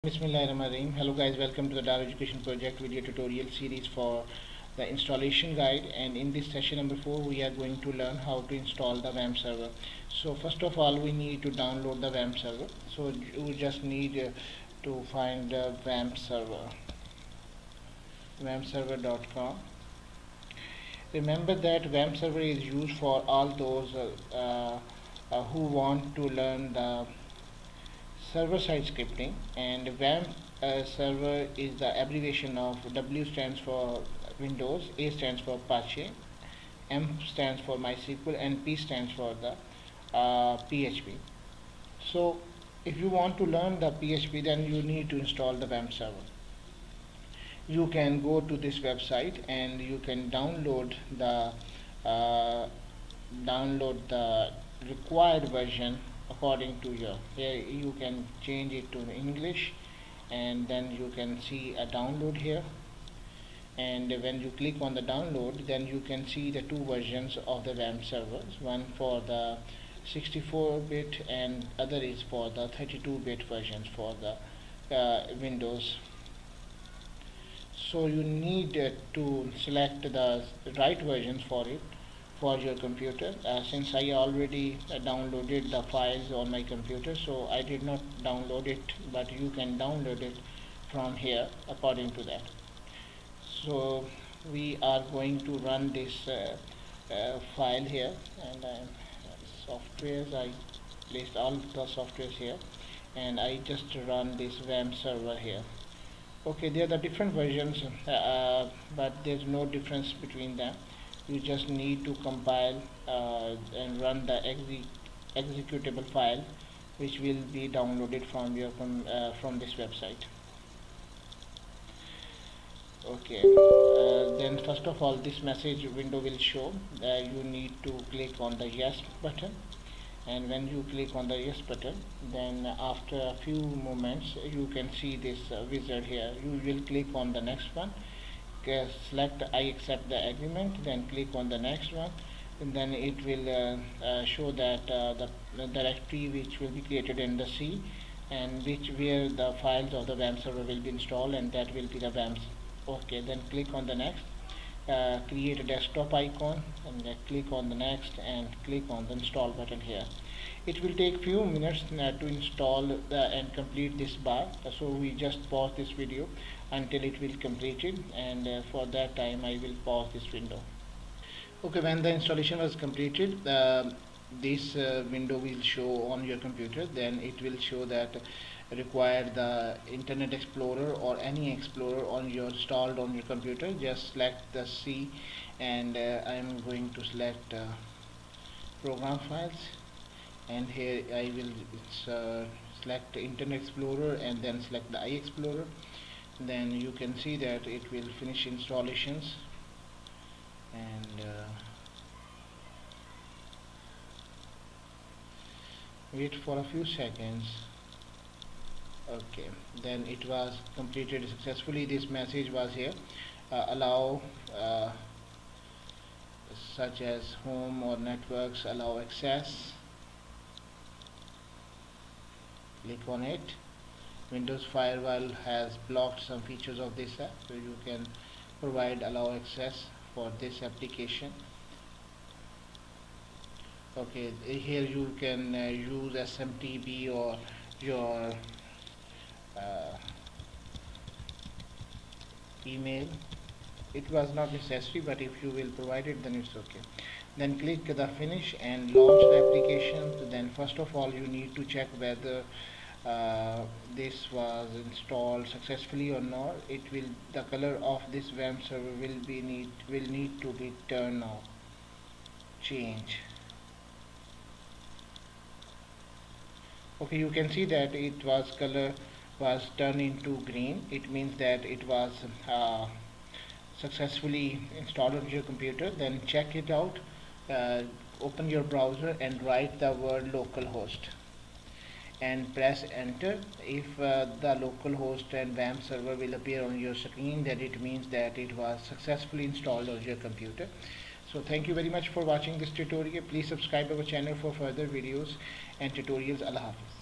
Bismillahirrahmanirrahim. Hello guys, welcome to the Dar Education Project video tutorial series for the installation guide, and in this session number 4 we are going to learn how to install the WAMP server. So first of all we need to download the WAMP server. So you just need to find the WAMP server, wampserver.com. Remember that WAMP server is used for all those who want to learn the server-side scripting, and WAMP server is the abbreviation of W stands for Windows, A stands for Apache, M stands for MySQL, and P stands for the PHP. So if you want to learn the PHP, then you need to install the WAMP server. You can go to this website and you can download the required version according to your. Here you can change it to English, and then you can see a download here, and when you click on the download, then you can see the two versions of the WAMP servers, one for the 64-bit and other is for the 32-bit versions for the Windows. So you need to select the right versions for it for your computer. Since I already downloaded the files on my computer, so I did not download it, but you can download it from here according to that. So we are going to run this file here, and softwares, I placed all the softwares here, and I just run this WAMP server here. Okay, there are the different versions, but there's no difference between them. You just need to compile and run the executable file, which will be downloaded from your from this website. Okay, then first of all this message window will show. You need to click on the yes button, and when you click on the yes button, then after a few moments you can see this wizard here. You will click on the next one, select I accept the agreement, then click on the next one, and then it will show that the directory which will be created in the C, and where the files of the WAMP server will be installed, and that will be the WAMP. Okay, then click on the next, create a desktop icon, and click on the next and click on the install button here. It will take few minutes to install and complete this bar, so we just pause this video until it will complete it, and for that time I will pause this window. Okay, when the installation was completed, this window will show on your computer. Then it will show that require the Internet Explorer or any explorer on your installed on your computer. Just select the C, and I am going to select program files, and here I will select Internet Explorer and then select the iExplorer. Then you can see that it will finish installations, and wait for a few seconds. Okay, then it was completed successfully. This message was here, allow such as home or networks, allow access. Click on it. Windows Firewall has blocked some features of this app, so you can provide allow access for this application. Okay, here you can use SMTP or your email. It was not necessary, but if you will provide it, then it's okay. Then click the finish and launch the application. Then first of all you need to check whether this was installed successfully or not. The color of this WAMP server will need to be turned on. Change. Okay, you can see that it was color was turned into green. It means that it was successfully installed on your computer. Then check it out. Open your browser and write the word localhost and press enter. If the localhost and WAMP server will appear on your screen, then it means that it was successfully installed on your computer. So thank you very much for watching this tutorial. Please subscribe our channel for further videos and tutorials. Allah Hafiz.